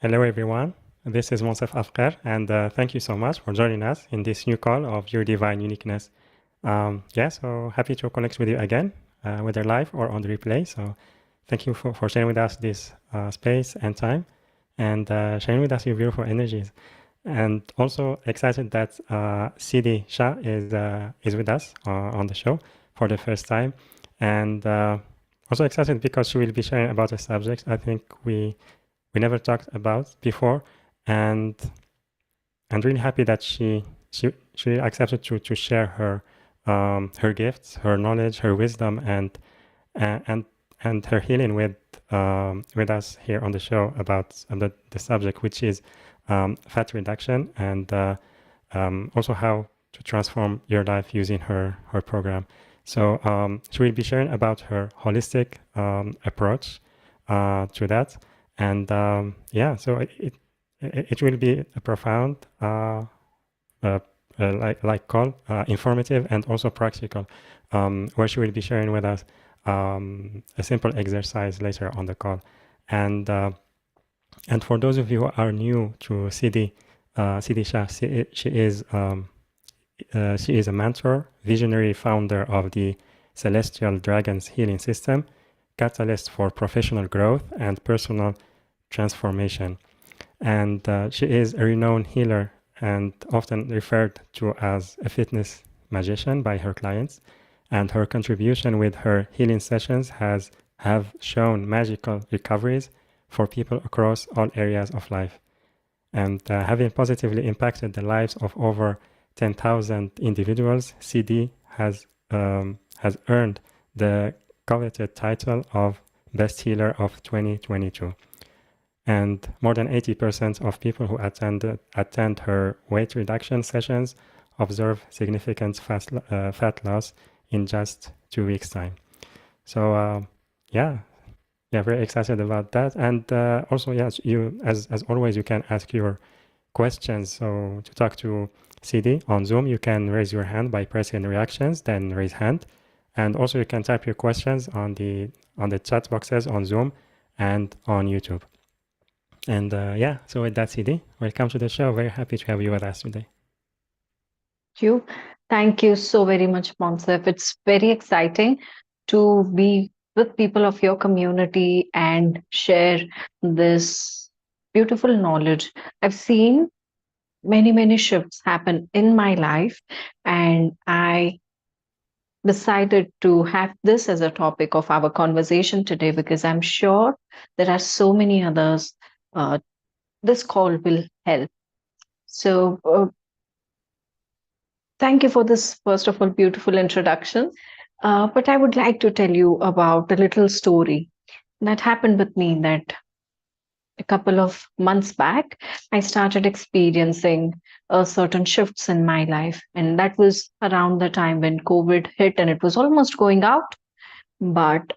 Hello, everyone. This is Monsef Afkar, and thank you so much for joining us in this new call of Your Divine Uniqueness. So happy to connect with you again, whether live or on the replay. So thank you for sharing with us this space and time and sharing with us your beautiful energies. And also excited that Siddhii Shaah is with us on the show for the first time. And also excited because she will be sharing about a subject I think we never talked about before, and really happy that she accepted to share her gifts, her knowledge, her wisdom, and and her healing with us here on the show about the subject, which is fat reduction, and also how to transform your life using her program. So she will be sharing about her holistic approach to that. And so it will be a profound, call, informative and also practical, where she will be sharing with us a simple exercise later on the call. And for those of you who are new to Siddhii Shah, she is a mentor, visionary founder of the Celestial Dragons Healing System, catalyst for professional growth and personal transformation. And she is a renowned healer and often referred to as a fitness magician by her clients. And her contribution with her healing sessions have shown magical recoveries for people across all areas of life. And having positively impacted the lives of over 10,000 individuals, Siddhii has earned the coveted title of Best Healer of 2022. And more than 80% of people who attend her weight reduction sessions observe significant fat loss in just 2 weeks' time. So very excited about that. And also, yes, you as always, you can ask your questions. So to talk to Siddhii on Zoom, you can raise your hand by pressing reactions, then raise hand. And also you can type your questions on the chat boxes on Zoom and on YouTube. And so with that, Siddhii, welcome to the show. Very happy to have you with us today. Thank you so very much, Monsef. It's very exciting to be with people of your community and share this beautiful knowledge. I've seen many shifts happen in my life, and I decided to have this as a topic of our conversation today because I'm sure there are so many others this call will help. So, thank you for this, first of all, beautiful introduction. But I would like to tell you about a little story that happened with me that a couple of months back, I started experiencing certain shifts in my life. And that was around the time when COVID hit and it was almost going out. But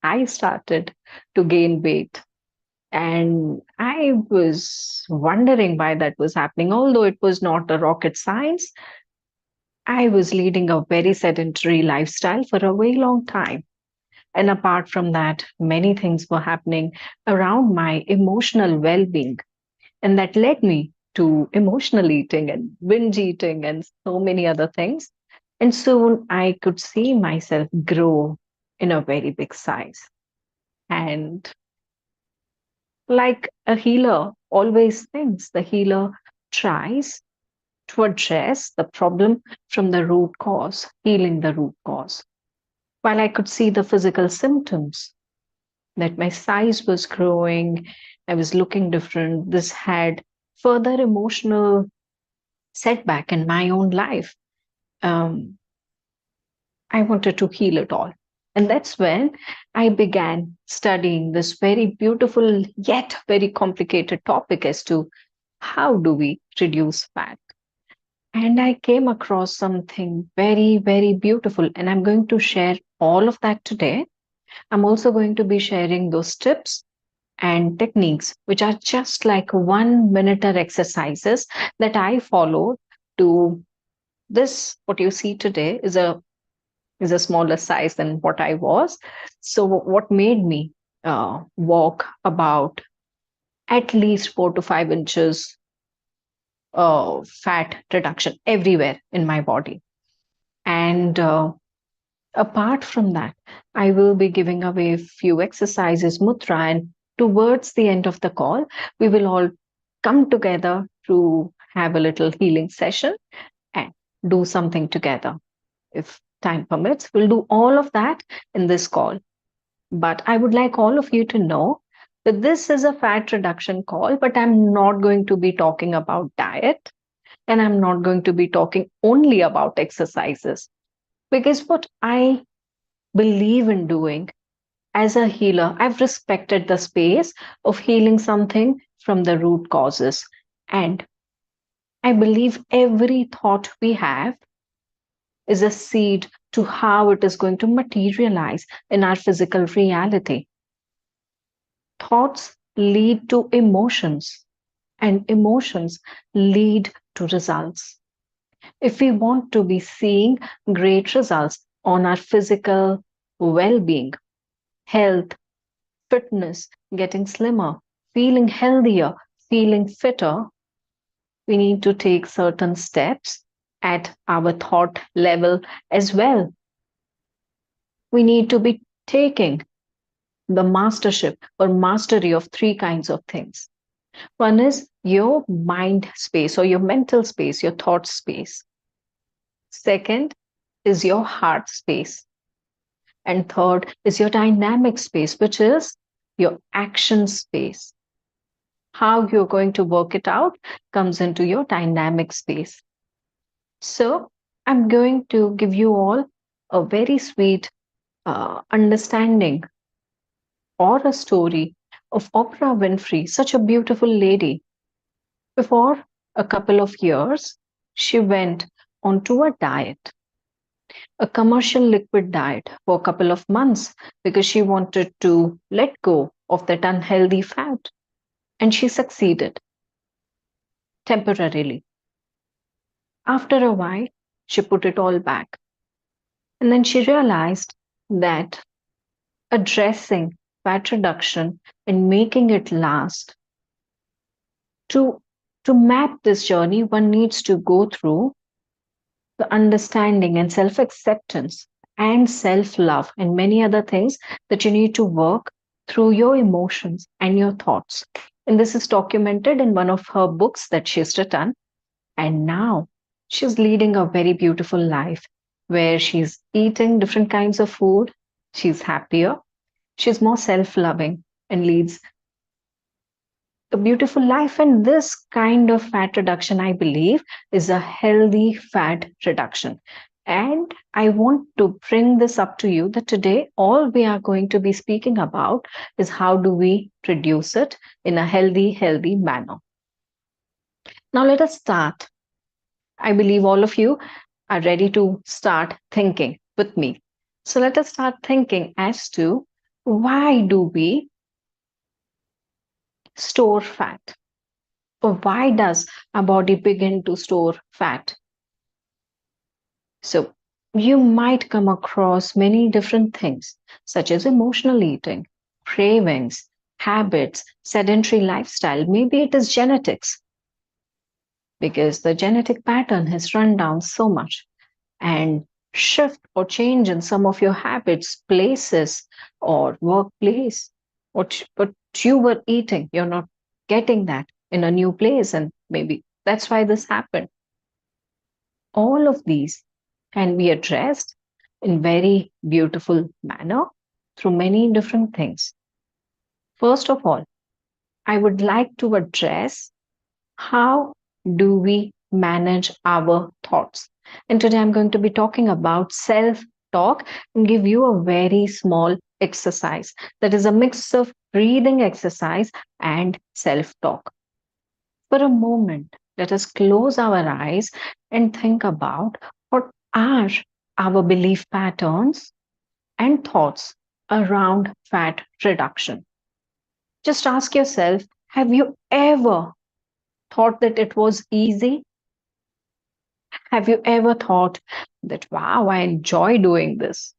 I started to gain weight. And I was wondering why that was happening. Although it was not a rocket science, I was leading a very sedentary lifestyle for a very long time. And apart from that, many things were happening around my emotional well being. And that led me to emotional eating and binge eating and so many other things. And soon I could see myself grow in a very big size. And like a healer always thinks, the healer tries to address the problem from the root cause, healing the root cause. While I could see the physical symptoms that my size was growing, I was looking different, this had further emotional setback in my own life. Um, I wanted to heal it all. And that's when I began studying this very beautiful yet very complicated topic as to how do we reduce fat. And I came across something very beautiful. And I'm going to share all of that today. I'm also going to be sharing those tips and techniques, which are just like 1 minute exercises that I followed to this. What you see today is a smaller size than what I was. So what made me walk about at least 4 to 5 inches fat reduction everywhere in my body. And apart from that, I will be giving away a few exercises, mudra, and towards the end of the call, we will all come together to have a little healing session and do something together. If time permits, we'll do all of that in this call. But I would like all of you to know that this is a fat reduction call, but I'm not going to be talking about diet, and I'm not going to be talking only about exercises. Because what I believe in doing as a healer, I've respected the space of healing something from the root causes. And I believe every thought we have is a seed to how it is going to materialize in our physical reality. Thoughts lead to emotions, and emotions lead to results. If we want to be seeing great results on our physical well being, health, fitness, getting slimmer, feeling healthier, feeling fitter, we need to take certain steps at our thought level as well. We need to be taking the mastership or mastery of three kinds of things. One is your mind space or your mental space, your thought space. Second is your heart space. And third is your dynamic space, which is your action space. How you're going to work it out comes into your dynamic space. So, I'm going to give you all a very sweet understanding or a story of Oprah Winfrey, such a beautiful lady. Before a couple of years, she went onto a diet, a commercial liquid diet for a couple of months because she wanted to let go of that unhealthy fat. And she succeeded temporarily. After a while, she put it all back. And then she realized that addressing fat reduction and making it last, to, to map this journey, one needs to go through the understanding and self acceptance and self love and many other things that you need to work through your emotions and your thoughts. And this is documented in one of her books that she's written. And now she's leading a very beautiful life where she's eating different kinds of food. She's happier. She's more self loving and leads a beautiful life. And this kind of fat reduction, I believe, is a healthy fat reduction. And I want to bring this up to you that today all we are going to be speaking about is how do we reduce it in a healthy manner. Now let us start. I believe all of you are ready to start thinking with me. So let us start thinking as to why do we store fat? Or why does our body begin to store fat? So you might come across many different things, such as emotional eating, cravings, habits, sedentary lifestyle. Maybe it is genetics, because the genetic pattern has run down so much. And shift or change in some of your habits, places, or workplace, what you were eating, you're not getting that in a new place, and maybe that's why this happened. All of these can be addressed in very beautiful manner through many different things. First of all, I would like to address how do we manage our thoughts. And today I'm going to be talking about self talk and give you a very small exercise that is a mix of breathing exercise and self talk. For a moment, let us close our eyes and think about what are our belief patterns and thoughts around fat reduction. Just ask yourself, have you ever thought that it was easy? Have you ever thought that, wow, I enjoy doing this?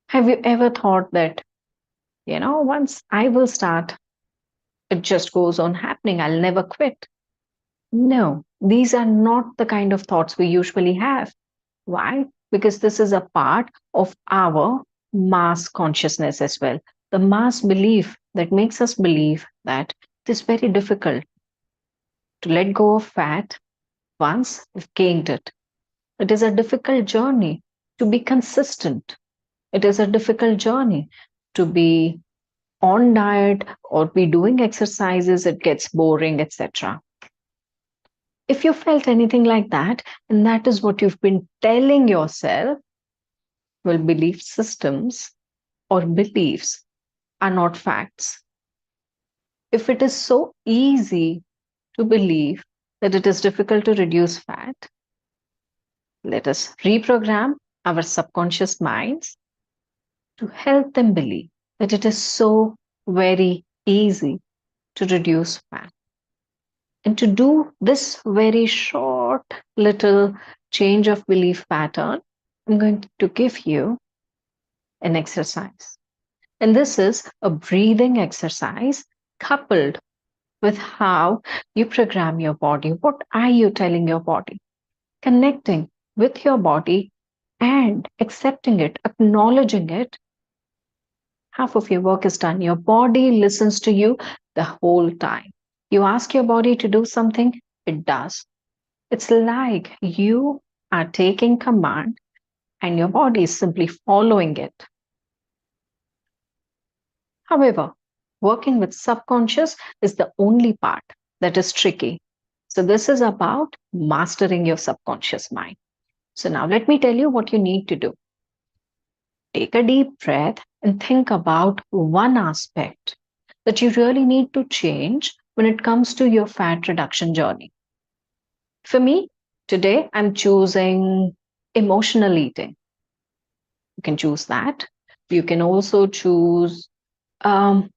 Have you ever thought that, once I will start, It just goes on happening. I'll never quit. No, these are not the kind of thoughts we usually have. Why? Because this is a part of our mass consciousness as well. The mass belief that makes us believe that it is very difficult to let go of fat once we've gained it. It is a difficult journey to be consistent. It is a difficult journey to be on diet or be doing exercises. It gets boring, etc. If you felt anything like that, and that is what you've been telling yourself, well, belief systems or beliefs are not facts. If it is so easy to believe that it is difficult to reduce fat, let us reprogram our subconscious minds to help them believe that it is so very easy to reduce fat. And to do this very short little change of belief pattern, I'm going to give you an exercise. And this is a breathing exercise coupled with how you program your body. What are you telling your body? Connecting with your body and accepting it, acknowledging it. Half of your work is done. Your body listens to you the whole time. You ask your body to do something, it does. It's like you are taking command and your body is simply following it. However, working with subconscious is the only part that is tricky. So, this is about mastering your subconscious mind. So, now let me tell you what you need to do. Take a deep breath and think about one aspect that you really need to change when it comes to your fat reduction journey. For me, today I'm choosing emotional eating. You can choose that. You can also choose um,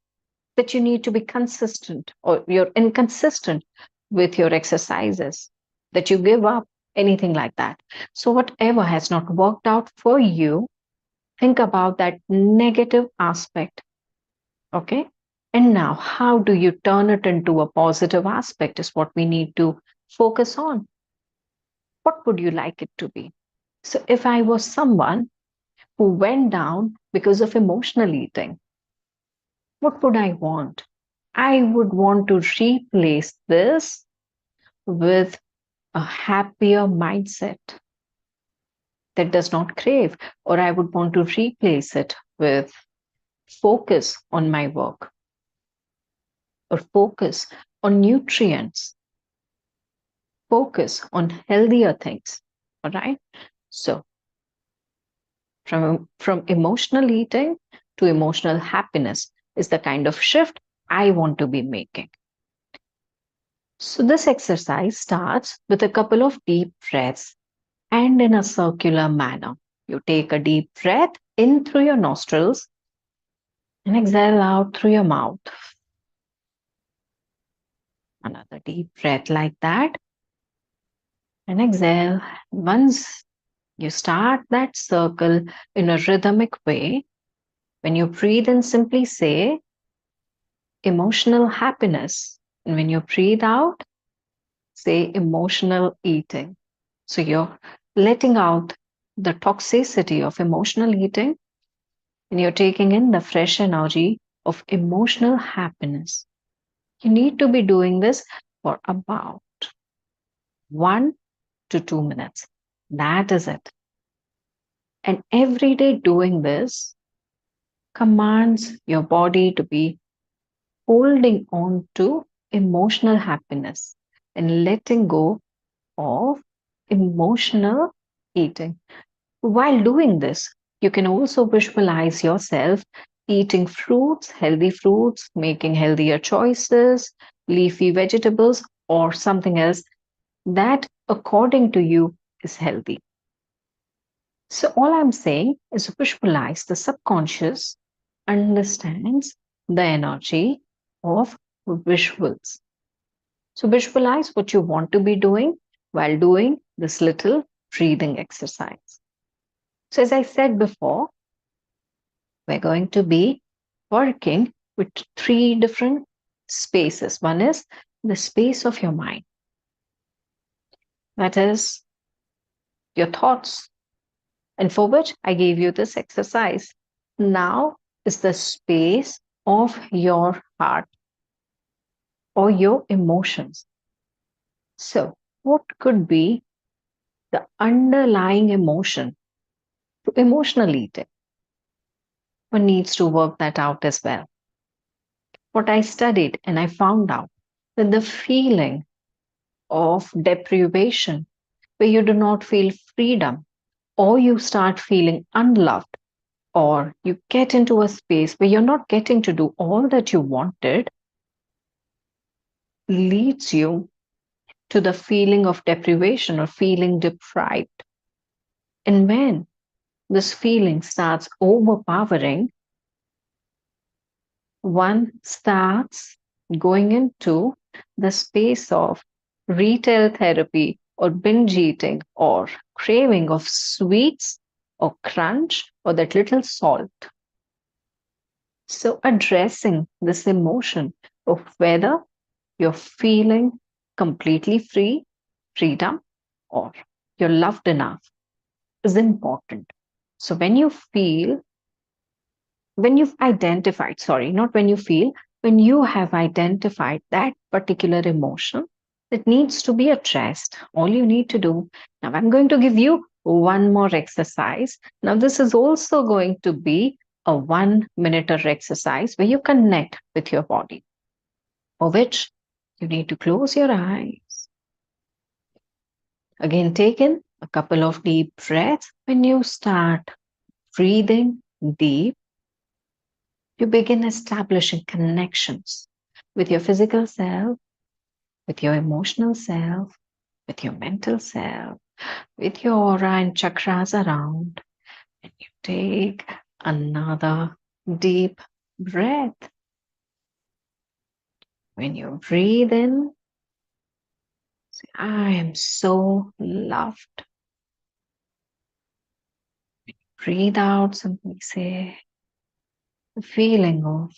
that you need to be consistent or you're inconsistent with your exercises, that you give up, anything like that. So, whatever has not worked out for you, think about that negative aspect. Okay. And now, how do you turn it into a positive aspect is what we need to focus on. What would you like it to be? So, if I was someone who went down because of emotional eating, what would I want? I would want to replace this with a happier mindset that does not crave, or I would want to replace it with focus on my work or focus on nutrients, focus on healthier things. All right. So, from emotional eating to emotional happiness is the kind of shift I want to be making. So, this exercise starts with a couple of deep breaths and in a circular manner. You take a deep breath in through your nostrils and exhale out through your mouth. Another deep breath like that and exhale. Once you start that circle in a rhythmic way, when you breathe in, simply say emotional happiness. And when you breathe out, say emotional eating. So you're letting out the toxicity of emotional eating and you're taking in the fresh energy of emotional happiness. You need to be doing this for about 1 to 2 minutes. That is it. And every day doing this commands your body to be holding on to emotional happiness and letting go of emotional eating. While doing this, you can also visualize yourself eating fruits, healthy fruits, making healthier choices, leafy vegetables, or something else that, according to you, is healthy. So, all I'm saying is visualize the subconscious understands the energy of visuals. So, visualize what you want to be doing while doing this little breathing exercise. So, as I said before, we're going to be working with three different spaces. One is the space of your mind, that is your thoughts, and for which I gave you this exercise. Now is the space of your heart or your emotions. So, what could be the underlying emotion to emotional eating? One needs to work that out as well. What I studied and I found out that the feeling of deprivation, where you do not feel freedom, or you start feeling unloved, or you get into a space where you're not getting to do all that you wanted, leads you to the feeling of deprivation or feeling deprived. And when this feeling starts overpowering, one starts going into the space of retail therapy or binge eating or craving of sweets or crunch or that little salt. So, addressing this emotion of whether you're feeling completely free, freedom, or you're loved enough is important. So, when you've identified, sorry, not when you feel, when you have identified that particular emotion that needs to be addressed, all you need to do, now I'm going to give you one more exercise. Now, this is also going to be a 1 minute exercise where you connect with your body, for which you need to close your eyes. Again, take in a couple of deep breaths. When you start breathing deep, you begin establishing connections with your physical self, with your emotional self, with your mental self, with your aura and chakras around. And you take another deep breath. When you breathe in, say, I am so loved. Breathe out, simply say the feeling of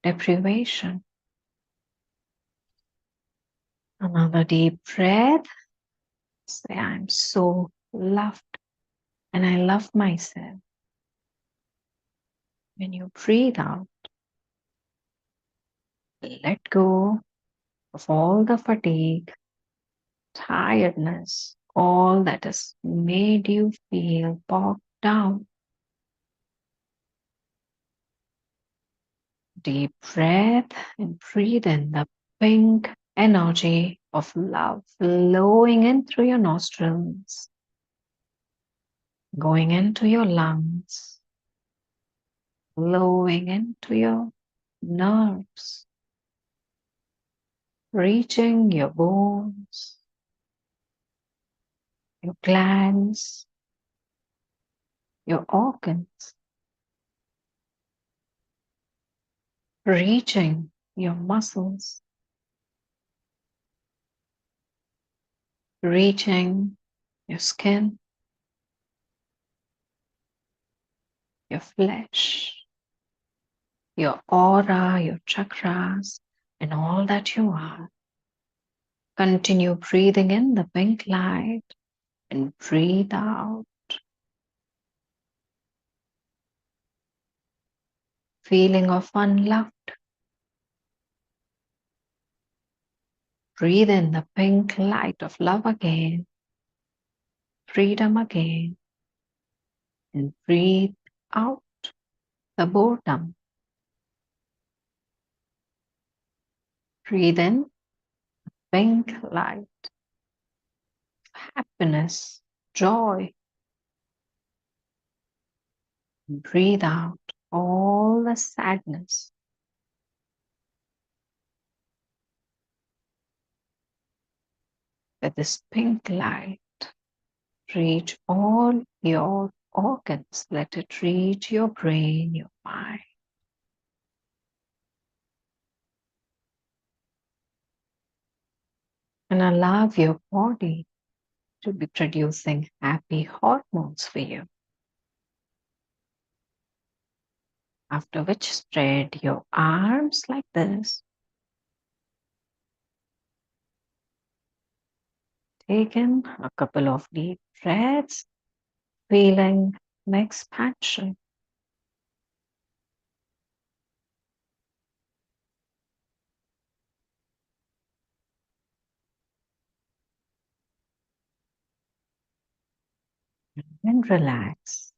deprivation. Another deep breath. Say, I'm so loved and I love myself. When you breathe out, let go of all the fatigue, tiredness, all that has made you feel bogged down. Deep breath and breathe in the pink energy of love flowing in through your nostrils, going into your lungs, flowing into your nerves, reaching your bones, your glands, your organs, reaching your muscles, reaching your skin, your flesh, your aura, your chakras, and all that you are. Continue breathing in the pink light and breathe out, feeling of unloved. Breathe in the pink light of love again, freedom again, and breathe out the boredom. Breathe in pink light, happiness, joy. Breathe out all the sadness. Let this pink light reach all your organs. Let it reach your brain, your mind. And allow your body to be producing happy hormones for you. After which, spread your arms like this Take in a couple of deep breaths, feeling an expansion. And relax.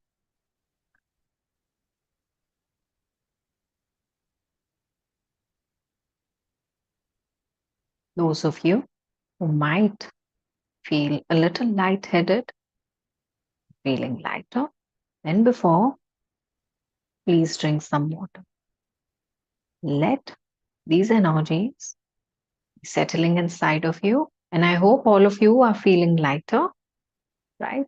Those of you who might feel a little lightheaded, feeling lighter than before, please drink some water. Let these energies be settling inside of you. And I hope all of you are feeling lighter, right?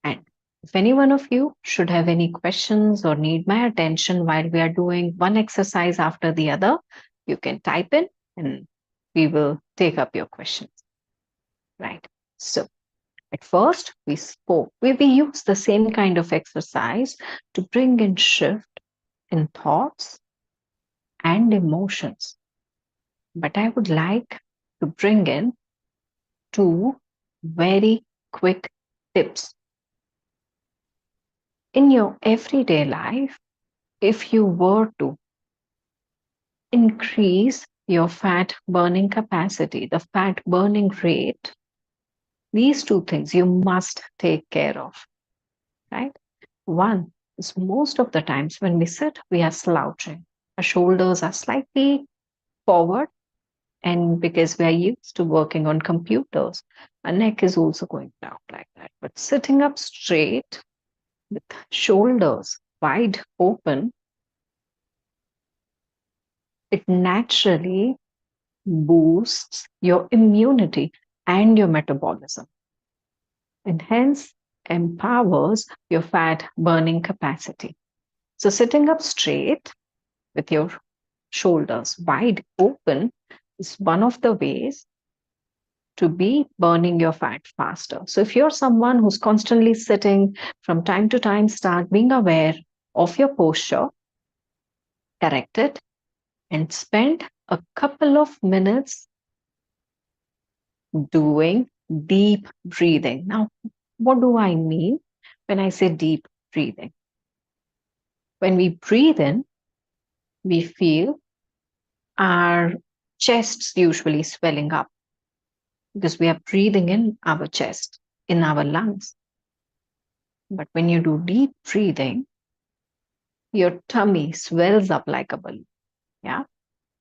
And if any one of you should have any questions or need my attention while we are doing one exercise after the other, you can type in and we will take up your questions, right? So, at first, we used the same kind of exercise to bring in shift in thoughts and emotions. But I would like to bring in two very quick tips. In your everyday life, if you were to increase your fat burning capacity, the fat burning rate, these two things you must take care of, right? One is most of the times when we sit, we are slouching. Our shoulders are slightly forward, and because we are used to working on computers, our neck is also going down like that. But sitting up straight with shoulders wide open, it naturally boosts your immunity and your metabolism, and hence empowers your fat burning capacity. So, sitting up straight with your shoulders wide open is one of the ways to be burning your fat faster. So, if you're someone who's constantly sitting, from time to time, start being aware of your posture, correct it, and spend a couple of minutes doing deep breathing. Now, what do I mean when I say deep breathing? When we breathe in, we feel our chests usually swelling up because we are breathing in our chest, in our lungs. But when you do deep breathing, your tummy swells up like a balloon. Yeah,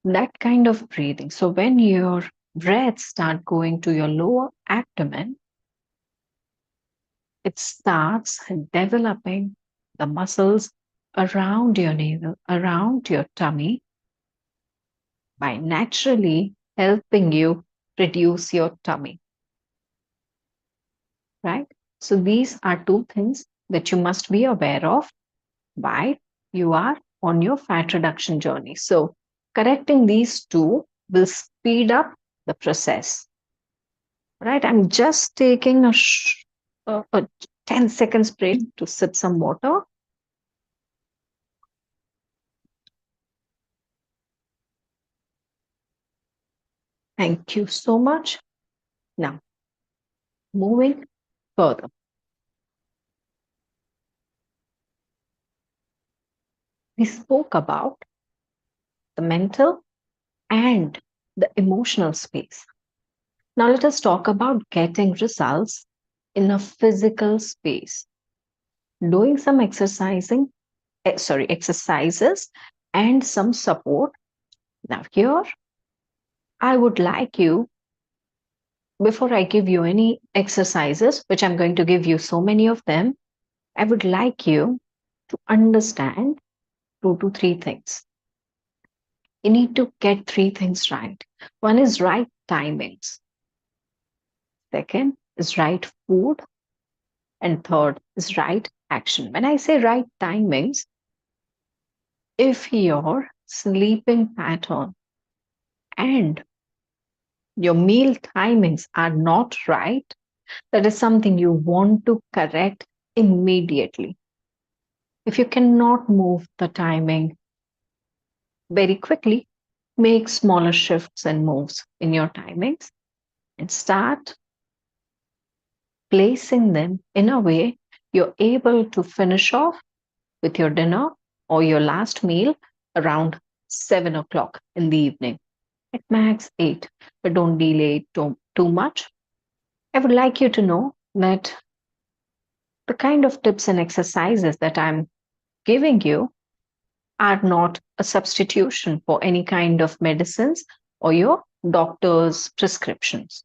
that kind of breathing. So when your breaths start going to your lower abdomen, it starts developing the muscles around your navel, around your tummy, by naturally helping you reduce your tummy, right? So these are two things that you must be aware of while you are on your fat reduction journey. So correcting these two will speed up the process, right? I'm just taking a 10 seconds break to sip some water. Thank you so much. Now, moving further, we spoke about the mental and the emotional space. Now, let us talk about getting results in a physical space. Doing some exercises and some support. Now, here, I would like you, before I give you any exercises, which I'm going to give you so many of them, I would like you to understand two to three things. You need to get three things right. One is right timings, second is right food, and third is right action. When I say right timings, if your sleeping pattern and your meal timings are not right, that is something you want to correct immediately. If you cannot move the timing very quickly, make smaller shifts and moves in your timings and start placing them in a way you're able to finish off with your dinner or your last meal around 7 o'clock in the evening, at max 8, but don't delay it too much. I would like you to know that the kind of tips and exercises that I'm giving you are not a substitution for any kind of medicines or your doctor's prescriptions.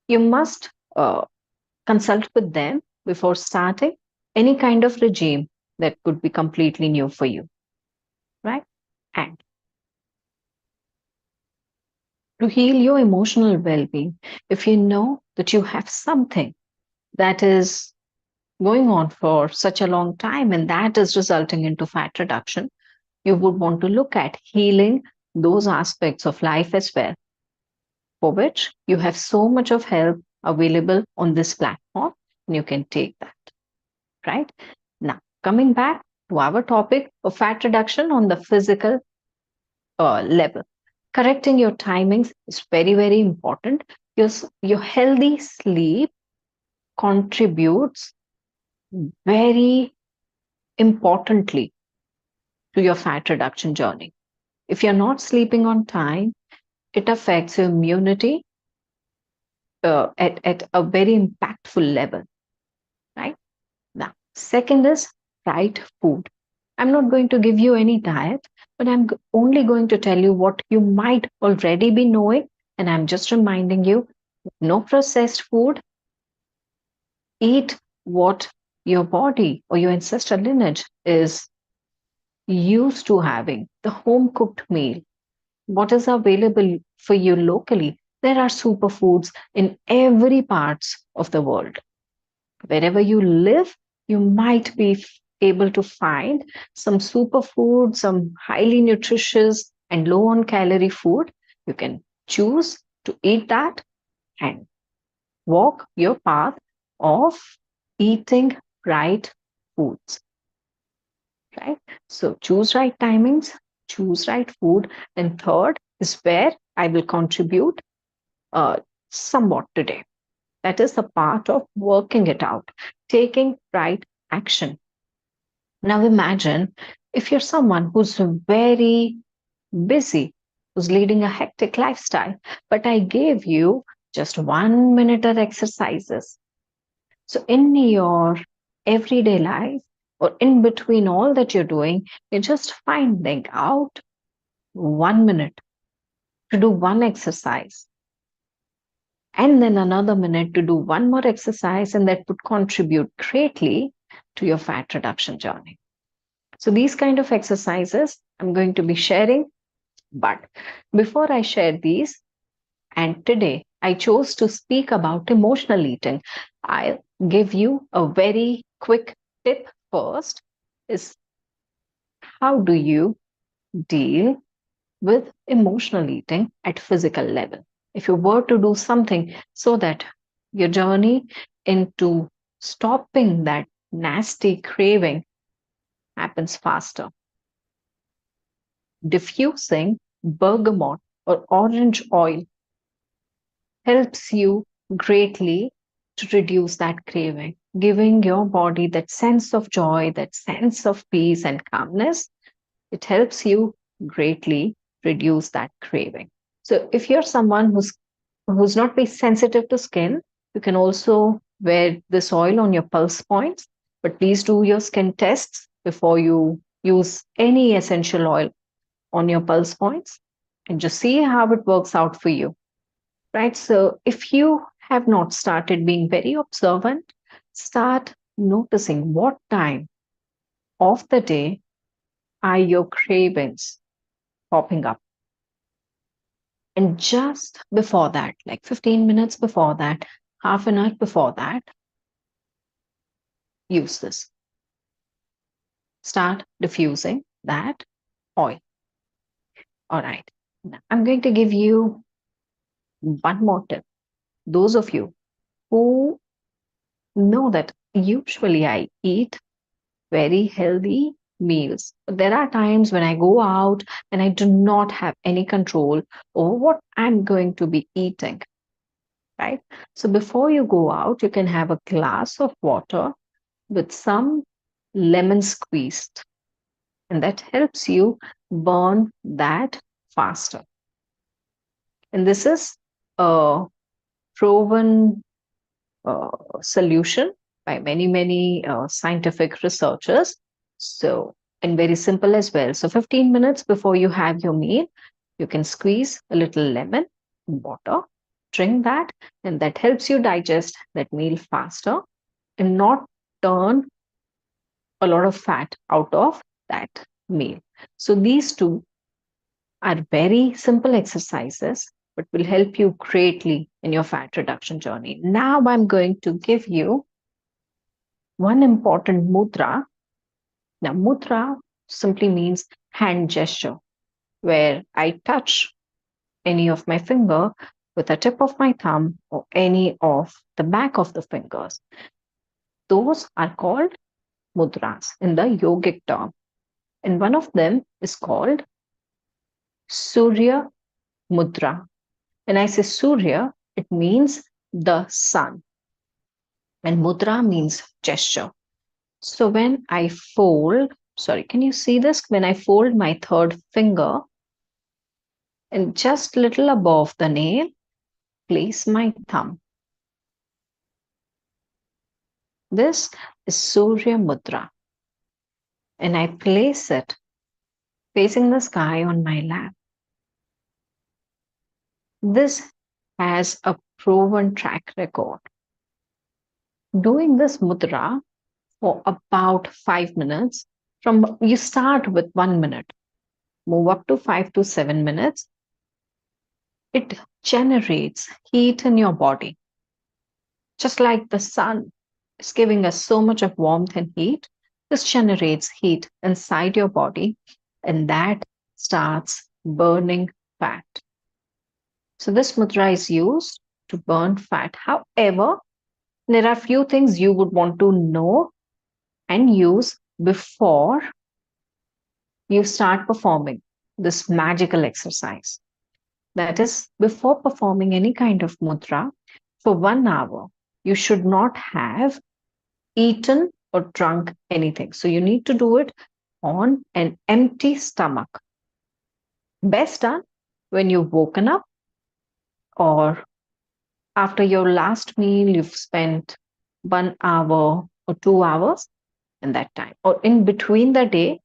You must consult with them before starting any kind of regime that could be completely new for you, right? And to heal your emotional well being, if you know that you have something that is going on for such a long time and that is resulting into fat reduction, you would want to look at healing those aspects of life as well, for which you have so much of help available on this platform, and you can take that, right? Now, coming back to our topic of fat reduction on the physical level, correcting your timings is very, very important. Your healthy sleep contributes very importantly to your fat reduction journey. If you're not sleeping on time, it affects your immunity at a very impactful level, right? Now, second is right food. I'm not going to give you any diet, but only going to tell you what you might already be knowing. And I'm just reminding you, no processed food, eat what your body or your ancestral lineage is used to having, the home cooked meal, what is available for you locally. There are superfoods in every parts of the world. Wherever you live, you might be able to find some superfood, some highly nutritious and low on calorie food. You can choose to eat that and walk your path of eating right foods, right? So choose right timings, choose right food. And third is where I will contribute uh, somewhat today. That is the part of working it out, taking right action. Now imagine if you're someone who's very busy, who's leading a hectic lifestyle, but I gave you just 1 minute of exercises. So in your everyday life or in between all that you're doing, you're just finding out 1 minute to do one exercise and then another minute to do one more exercise, and that would contribute greatly to your fat reduction journey. So these kind of exercises I'm going to be sharing, but before I share these, and today I chose to speak about emotional eating, I'll give you a very quick tip first is how do you deal with emotional eating at physical level. If you were to do something so that your journey into stopping that nasty craving happens faster, diffusing bergamot or orange oil helps you greatly to reduce that craving, giving your body that sense of joy, that sense of peace and calmness. It helps you greatly reduce that craving. So if you're someone who's not very sensitive to skin, you can also wear this oil on your pulse points, but please do your skin tests before you use any essential oil on your pulse points and just see how it works out for you, right? So if you have not started being very observant, start noticing what time of the day are your cravings popping up. And just before that, like 15 minutes before that, half an hour before that, use this. Start diffusing that oil. All right. Now, I'm going to give you one more tip. Those of you who know that usually I eat very healthy meals. But there are times when I go out and I do not have any control over what I'm going to be eating, right? So before you go out, you can have a glass of water with some lemon squeezed, and that helps you burn that faster. And this is a proven uh, solution by many scientific researchers. So, and very simple as well. So, 15 minutes before you have your meal, you can squeeze a little lemon in water, drink that, and that helps you digest that meal faster and not turn a lot of fat out of that meal. So, these two are very simple exercises, but will help you greatly in your fat reduction journey. Now, I'm going to give you one important mudra. Now, mudra simply means hand gesture, where I touch any of my finger with the tip of my thumb or any of the back of the fingers. Those are called mudras in the yogic term. And one of them is called Surya Mudra. When I say Surya, it means the sun, and mudra means gesture. So when I fold, sorry, can you see this? When I fold my third finger and just little above the nail, place my thumb. This is Surya Mudra, and I place it facing the sky on my lap. This has a proven track record. Doing this mudra for about 5 minutes, from you start with 1 minute, move up to 5 to 7 minutes, it generates heat in your body. Just like the sun is giving us so much of warmth and heat, this generates heat inside your body, and that starts burning fat. So this mudra is used to burn fat. However, there are few things you would want to know and use before you start performing this magical exercise. That is, before performing any kind of mudra, for 1 hour, you should not have eaten or drunk anything. So you need to do it on an empty stomach. Best done when you've woken up or after your last meal, you've spent 1 hour or 2 hours in that time, or in between the day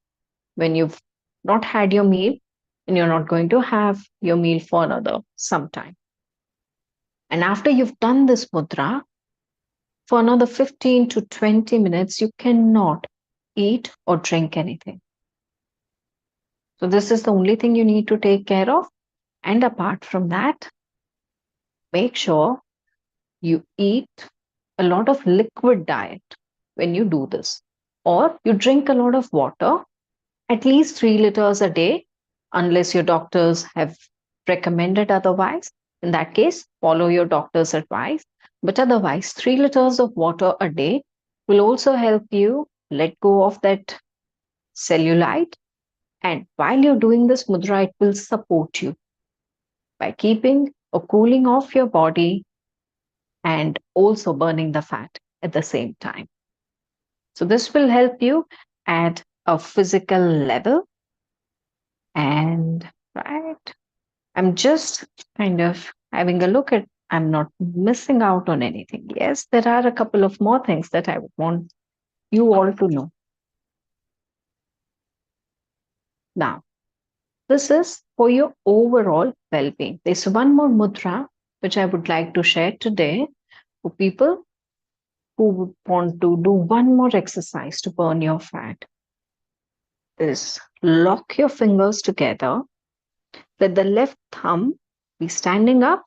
when you've not had your meal and you're not going to have your meal for another some time. And after you've done this mudra, for another 15 to 20 minutes, you cannot eat or drink anything. So, this is the only thing you need to take care of. And apart from that, make sure you eat a lot of liquid diet when you do this, or you drink a lot of water, at least 3 liters a day, unless your doctors have recommended otherwise. In that case, follow your doctor's advice. But otherwise, 3 liters of water a day will also help you let go of that cellulite. And while you're doing this mudra, it will support you by keeping or cooling off your body and also burning the fat at the same time. So, this will help you at a physical level. And right, I'm just kind of having a look at, I'm not missing out on anything. Yes, there are a couple of more things that I would want you all to know. Now, this is for your overall well being. There's one more mudra which I would like to share today for people who would want to do one more exercise to burn your fat. Is lock your fingers together, let the left thumb be standing up,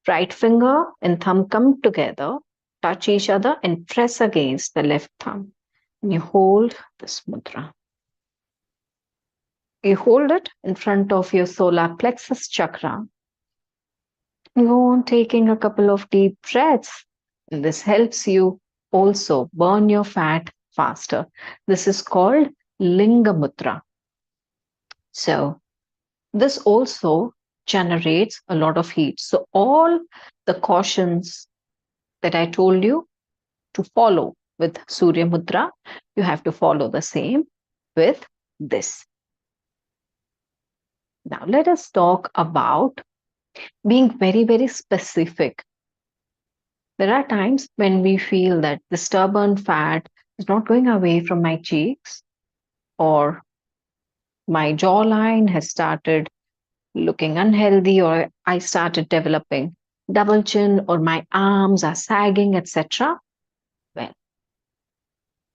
right finger and thumb come together, touch each other, and press against the left thumb. And you hold this mudra. You hold it in front of your solar plexus chakra. Go on taking a couple of deep breaths. And this helps you also burn your fat faster. This is called Linga Mudra. So, this also generates a lot of heat. So, all the cautions that I told you to follow with Surya Mudra, you have to follow the same with this. Now, let us talk about being very, very specific. There are times when we feel that the stubborn fat is not going away from my cheeks, or my jawline has started looking unhealthy, or I started developing double chin, or my arms are sagging, etc. Well,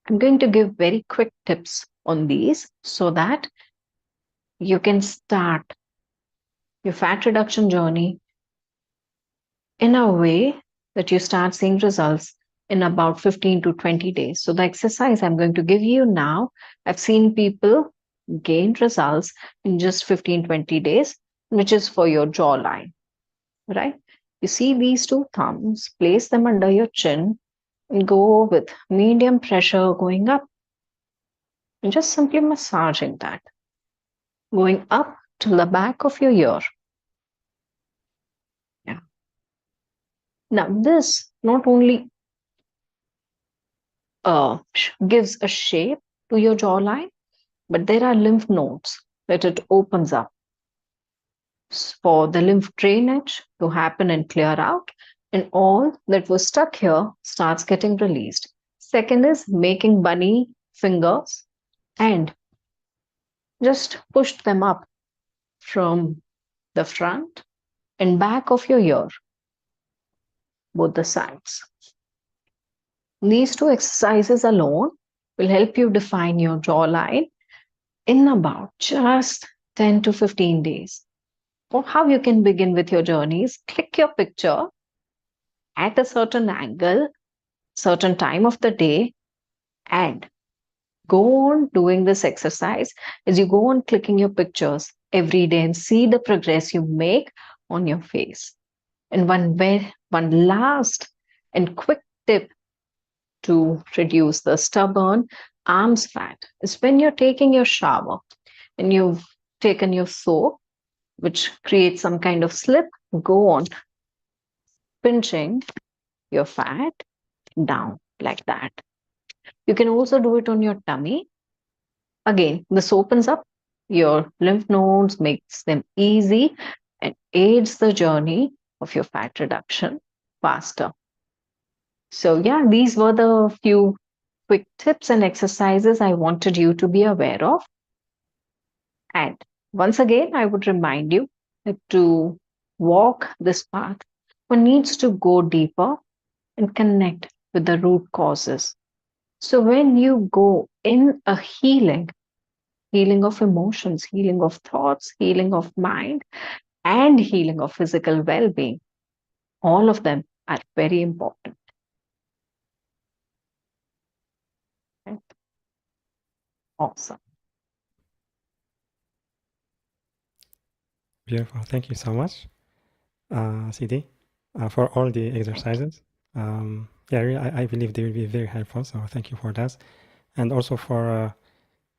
I'm going to give very quick tips on these so that you can start your fat reduction journey in a way that you start seeing results in about 15 to 20 days. So, the exercise I'm going to give you now, I've seen people gain results in just 15-20 days, which is for your jawline, right? You see these two thumbs, place them under your chin and go with medium pressure going up, and just simply massaging that, going up to the back of your ear. Yeah. Now, this not only gives a shape to your jawline, but there are lymph nodes that it opens up for the lymph drainage to happen and clear out, and all that was stuck here starts getting released. Second is making bunny fingers and just push them up from the front and back of your ear, both the sides. These two exercises alone will help you define your jawline in about just 10 to 15 days. Or how you can begin with your journeys, click your picture at a certain angle, certain time of the day, and go on doing this exercise as you go on clicking your pictures every day and see the progress you make on your face. And one last and quick tip to reduce the stubborn arms fat is when you're taking your shower and you've taken your soap, which creates some kind of slip, go on pinching your fat down like that. You can also do it on your tummy. Again, this opens up your lymph nodes, makes them easy, and aids the journey of your fat reduction faster. So, yeah, these were the few quick tips and exercises I wanted you to be aware of. And once again, I would remind you that to walk this path, one needs to go deeper and connect with the root causes. So when you go in a healing of emotions, healing of thoughts, healing of mind, and healing of physical well being, all of them are very important. Right? Awesome. Beautiful. Thank you so much, CD, for all the exercises. Yeah, really, I believe they will be very helpful. So thank you for that. And also for,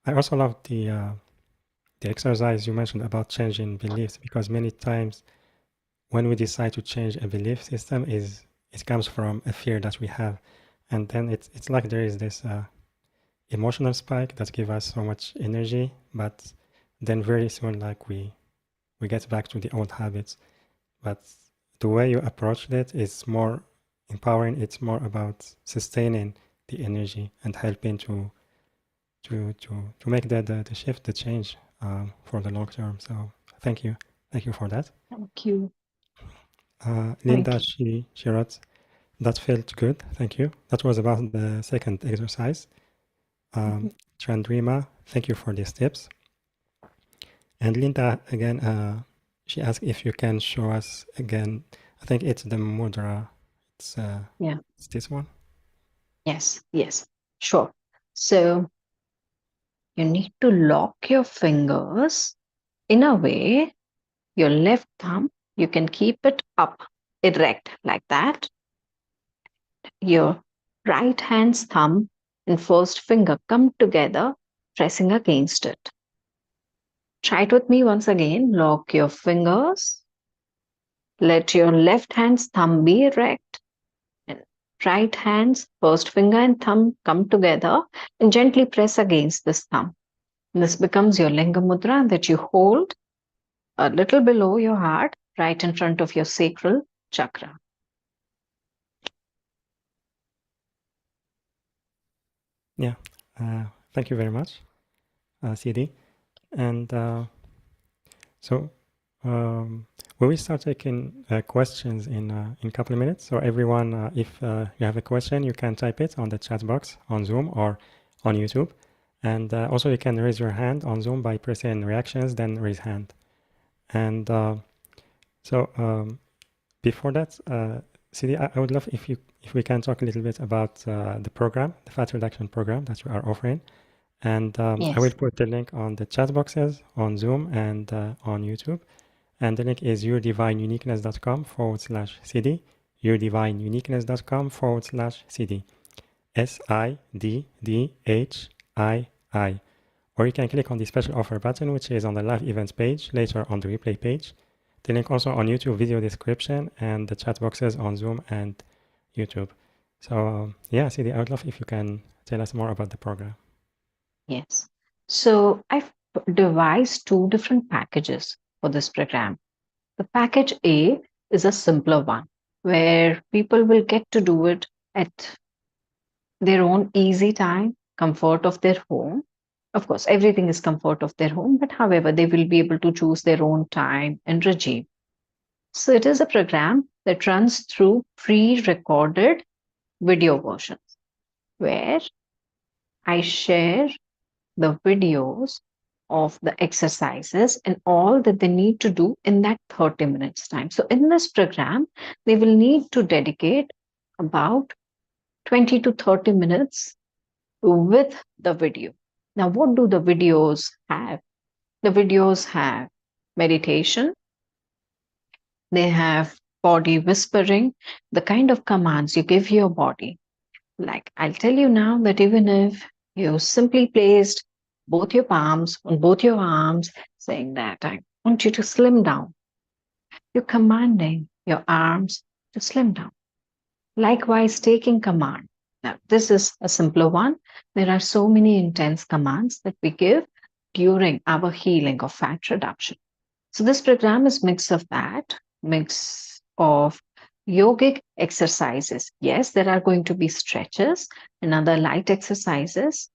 I also love the exercise you mentioned about changing beliefs, because many times when we decide to change a belief system, it comes from a fear that we have, and then it's like there is this emotional spike that gives us so much energy, but then very soon, like we get back to the old habits. But the way you approached it is more empowering. It's more about sustaining the energy and helping to make the shift, the change for the long term. So thank you for that. Thank you. Linda, Thank you. she wrote, that felt good. Thank you. That was about the second exercise. Mhm. Chandrima, thank you for these tips. And Linda, again, she asked if you can show us again. I think it's the mudra. Yeah. It's this one. Yes. Yes. Sure. So you need to lock your fingers in a way your left thumb, you can keep it up erect like that. Your right hand's thumb and first finger come together, pressing against it. Try it with me once again. Lock your fingers Let your left hand's thumb be erect and right hand's first finger and thumb come together and gently press against this thumb. This becomes your Linga Mudra that you hold a little below your heart, right in front of your sacral chakra. Yeah, thank you very much, Siddhii. And so we will start taking questions in a couple of minutes. So everyone, if you have a question, you can type it on the chat box on Zoom or on YouTube. And also you can raise your hand on Zoom by pressing reactions, then raise hand. And before that, Siddhii, I would love if we can talk a little bit about the program, the fat reduction program that you are offering. And I will Yes. put the link on the chat boxes on Zoom and on YouTube. And the link is yourdivineuniqueness.com/Siddhii, yourdivineuniqueness.com/Siddhii, SIDDHII. Or you can click on the special offer button, which is on the live events page, later on the replay page. The link also on YouTube video description and the chat boxes on Zoom and YouTube. So yeah, Siddhii, I would love if you can tell us more about the program. Yes. So I've devised two different packages for this program. The package A is a simpler one where people will get to do it at their own easy time, comfort of their home. Of course, everything is comfort of their home, but however, they will be able to choose their own time and regime. So it is a program that runs through pre-recorded video versions where I share the videos of the exercises and all that they need to do in that 30 minutes time. So in this program, they will need to dedicate about 20 to 30 minutes with the video. Now, what do the videos have? The videos have meditation, they have body whispering, the kind of commands you give your body. Like I'll tell you now that even if you simply placed both your palms on both your arms, saying that I want you to slim down, you're commanding your arms to slim down. Likewise, taking command. Now, this is a simpler one. There are so many intense commands that we give during our healing of fat reduction. So, this program is mix of that, mix of yogic exercises. Yes, there are going to be stretches and other light exercises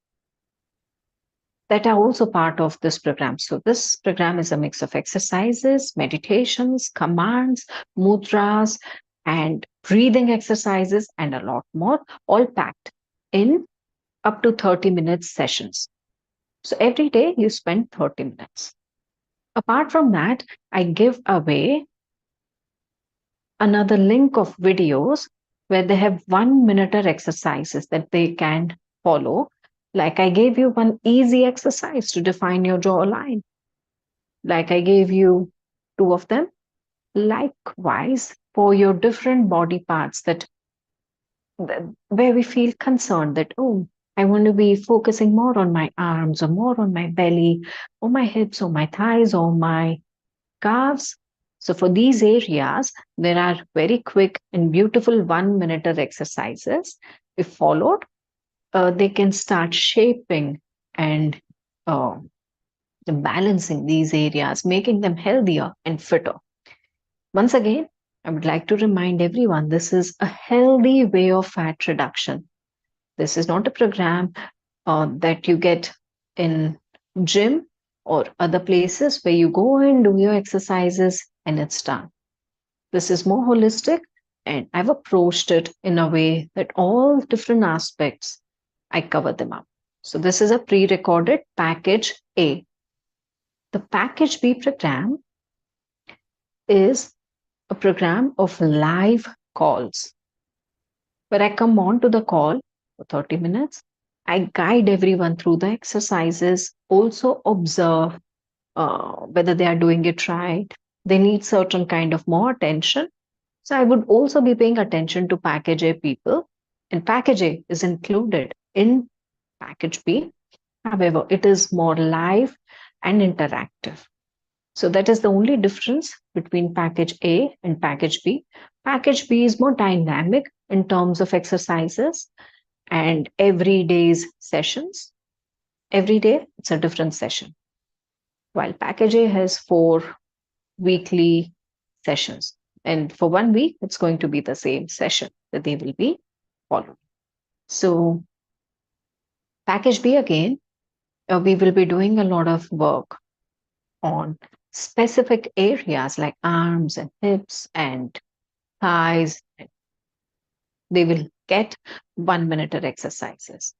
that are also part of this program. So, this program is a mix of exercises, meditations, commands, mudras, and breathing exercises, and a lot more, all packed in up to 30 minutes sessions. So, every day you spend 30 minutes. Apart from that, I give away another link of videos where they have 1 minute exercises that they can follow. Like I gave you one easy exercise to define your jawline. Like I gave you two of them. Likewise, for your different body parts where we feel concerned that, oh, I want to be focusing more on my arms or more on my belly or my hips or my thighs or my calves. So for these areas, there are very quick and beautiful 1 minute exercises. If followed, they can start shaping and uh, balancing these areas, making them healthier and fitter. Once again, I would like to remind everyone this is a healthy way of fat reduction. This is not a program that you get in gym or other places where you go and do your exercises and it's done. This is more holistic, and I've approached it in a way that all different aspects I cover them up. So this is a pre-recorded package A. The package B program is a program of live calls where I come on to the call for 30 minutes. I guide everyone through the exercises, also observe whether they are doing it right. They need certain kind of more attention. So I would also be paying attention to package A people. And package A is included in package B. However, it is more live and interactive. So that is the only difference between package A and package B. Package B is more dynamic in terms of exercises and every day's sessions. Every day it's a different session, while package A has 4 weekly sessions. And for 1 week, it's going to be the same session that they will be following. So, package B again, we will be doing a lot of work on specific areas like arms and hips and thighs. They will get 1 minute exercises.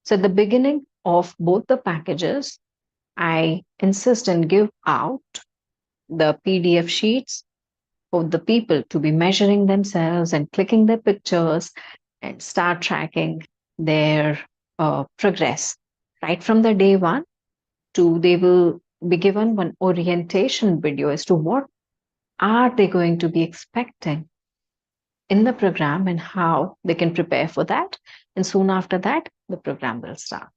So, at the beginning of both the packages, I insist and give out the PDF sheets for the people to be measuring themselves and clicking their pictures and start tracking their progress. Right from the day one to they will be given one orientation video as to what are they going to be expecting in the program and how they can prepare for that. And soon after that, the program will start.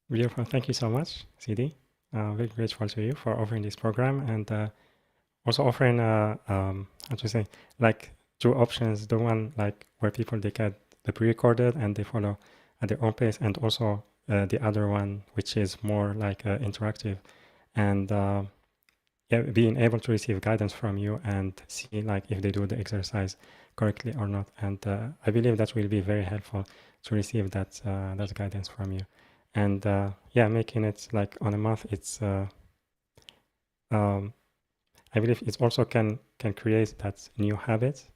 Beautiful. Thank you so much, Siddhii. Very grateful to you for offering this program and also offering, how to say, like 2 options. The one like where people they get the pre-recorded and they follow at their own pace, and also the other one which is more like interactive and yeah, being able to receive guidance from you and see like if they do the exercise correctly or not. And I believe that will be very helpful to receive that guidance from you. And yeah, making it like on a month, it's I believe it also can create that new habit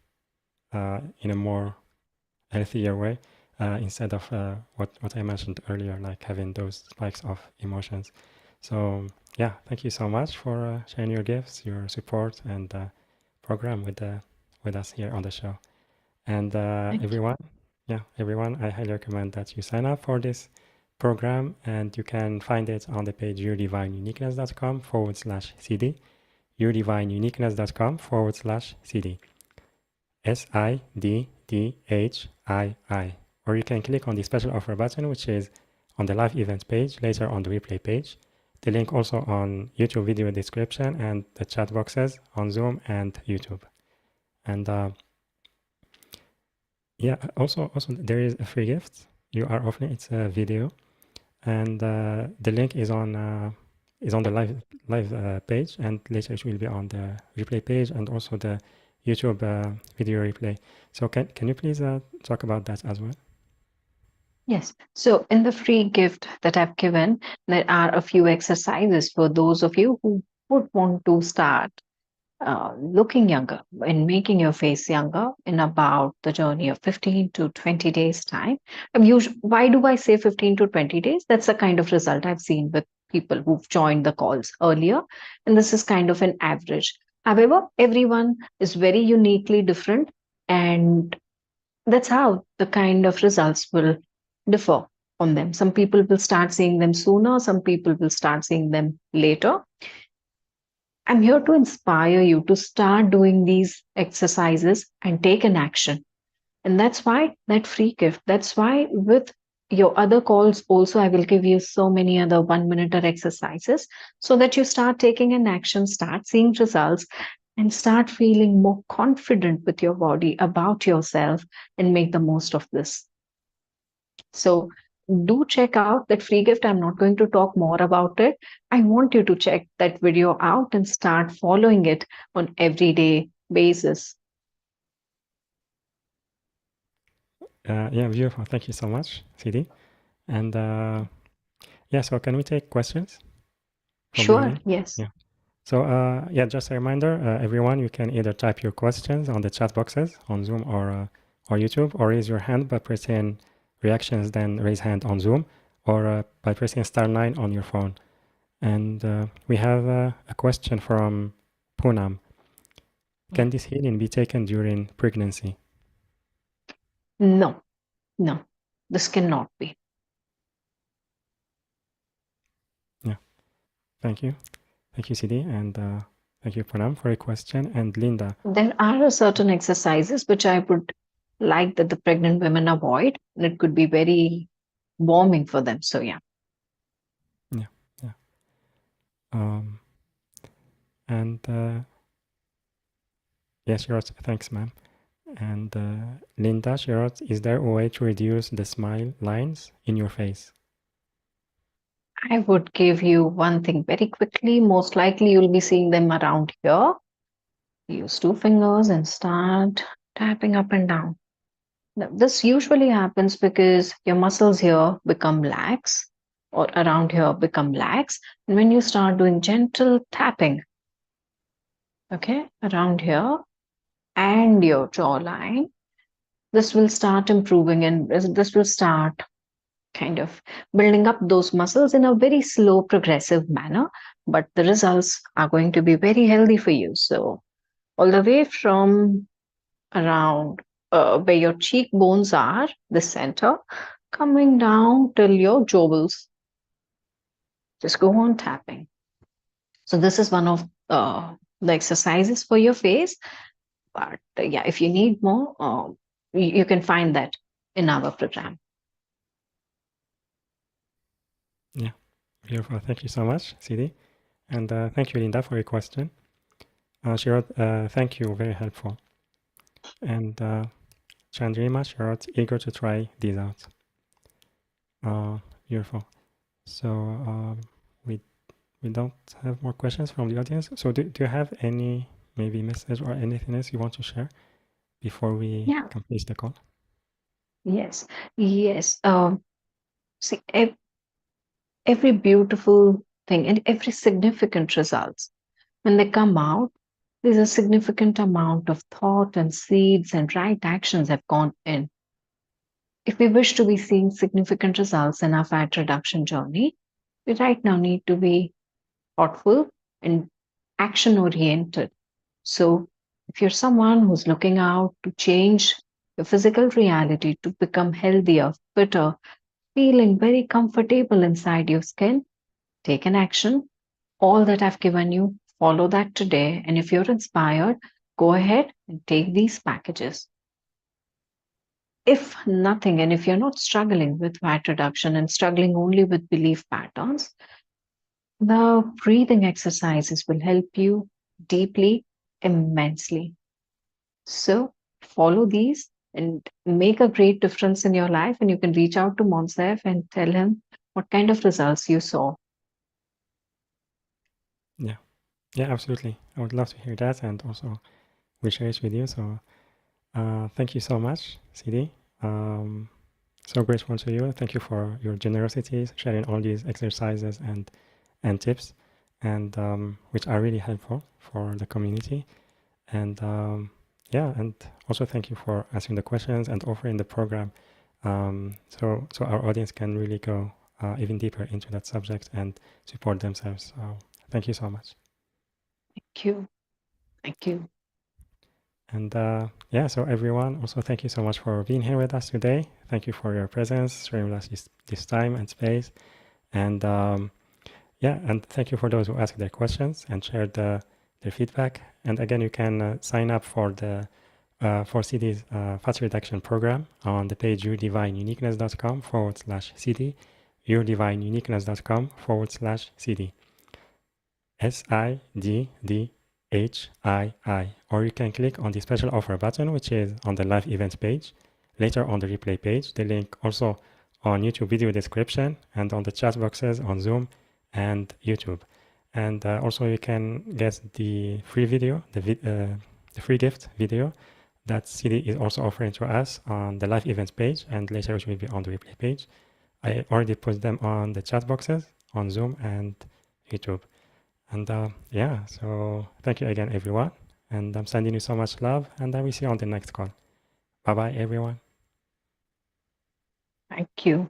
in a more healthier way instead of what I mentioned earlier, like having those spikes of emotions. So yeah, thank you so much for sharing your gifts, your support, and program with us here on the show. And everyone, yeah, everyone, I highly recommend that you sign up for this program, and you can find it on the page yourdivineuniqueness.com/CD, yourdivineuniqueness.com/CD, SIDDHII. Or you can click on the special offer button, which is on the live event page, later on the replay page. The link also on YouTube video description and the chat boxes on Zoom and YouTube. And yeah, also there is a free gift you are offering. It's a video, and the link is on the live page, and later it will be on the replay page and also the YouTube video replay. So can you please talk about that as well? Yes. So, in the free gift that I've given, there are a few exercises for those of you who would want to start looking younger and making your face younger in about the journey of 15 to 20 days time. Why do I say 15 to 20 days? That's the kind of result I've seen with people who've joined the calls earlier, and this is kind of an average. However, everyone is very uniquely different, and that's how the kind of results will differ on them. Some people will start seeing them sooner, some people will start seeing them later. I'm here to inspire you to start doing these exercises and take an action. And that's why that free gift, that's why with your other calls also, I will give you so many other 1 minute exercises so that you start taking an action, start seeing results, and start feeling more confident with your body about yourself and make the most of this. So do check out that free gift. I'm not going to talk more about it. I want you to check that video out and start following it on everyday basis. Yeah, beautiful. Thank you so much, Siddhii. And yeah, so can we take questions from the Sure, audience? yes. Yeah. So yeah, just a reminder, everyone, you can either type your questions on the chat boxes on Zoom or YouTube, or raise your hand by pressing reactions, then raise hand on Zoom, or by pressing *9 on your phone. And we have a question from Poonam. Can this healing be taken during pregnancy? No, no, this cannot be. Yeah, thank you. Thank you, Siddhii, and thank you, Poonam, for your question. And Linda. There are certain exercises which I would like that the pregnant women avoid, and it could be very warming for them. So, yeah. And yes, Shirot, thanks, ma'am. And Linda, Shirot, is there a way to reduce the smile lines in your face? I would give you one thing very quickly. Most likely, you'll be seeing them around here. Use two fingers and start tapping up and down. Now, this usually happens because your muscles here become lax or around here become lax. And when you start doing gentle tapping, okay, around here and your jawline, this will start improving and this will start kind of building up those muscles in a very slow, progressive manner. But the results are going to be very healthy for you. So, all the way from around where your cheekbones are, the center, coming down till your jowls. Just go on tapping. So this is one of the exercises for your face. But yeah, if you need more, you can find that in our program. Yeah, beautiful. Thank you so much, Siddhii. And thank you, Linda, for your question. Shirot, thank you, very helpful. And Chandrima, Shirot, eager to try these out. Beautiful. So we we don't have more questions from the audience. So do you have any maybe message or anything else you want to share before we Yeah. complete the call? Yes. Yes. See, every beautiful thing and every significant results when they come out, there's a significant amount of thought and seeds and right actions have gone in. If we wish to be seeing significant results in our fat reduction journey, we right now need to be thoughtful and action oriented. So, if you're someone who's looking out to change your physical reality to become healthier, fitter, feeling very comfortable inside your skin, take an action. All that I've given you, follow that today. And if you're inspired, go ahead and take these packages. If nothing, and if you're not struggling with fat reduction and struggling only with belief patterns, the breathing exercises will help you deeply, immensely. So follow these and make a great difference in your life. And you can reach out to Monsef and tell him what kind of results you saw. Yeah, yeah, absolutely. I would love to hear that, and also we share it with you. So thank you so much, Siddhii. So grateful to you. Thank you for your generosity, sharing all these exercises and tips, and which are really helpful for the community. And yeah, and also thank you for asking the questions and offering the program, so our audience can really go even deeper into that subject and support themselves. So thank you so much. Thank you. Thank you. And yeah, so everyone, also thank you so much for being here with us today. Thank you for your presence, sharing with us this time and space. And yeah, and thank you for those who asked their questions and shared their feedback. And again, you can sign up for the for Siddhii's fat reduction program on the page yourdivineuniqueness.com/Siddhii, yourdivineuniqueness.com/Siddhii. SIDDHII. Or you can click on the special offer button, which is on the live event page, later on the replay page, the link also on YouTube video description and on the chat boxes on Zoom and YouTube. And also you can get the free video, the free gift video that Siddhii is also offering to us on the live events page, and later it will be on the replay page. I already put them on the chat boxes on Zoom and YouTube. And yeah, so thank you again, everyone. And I'm sending you so much love, and I will see you on the next call. Bye bye, everyone. Thank you.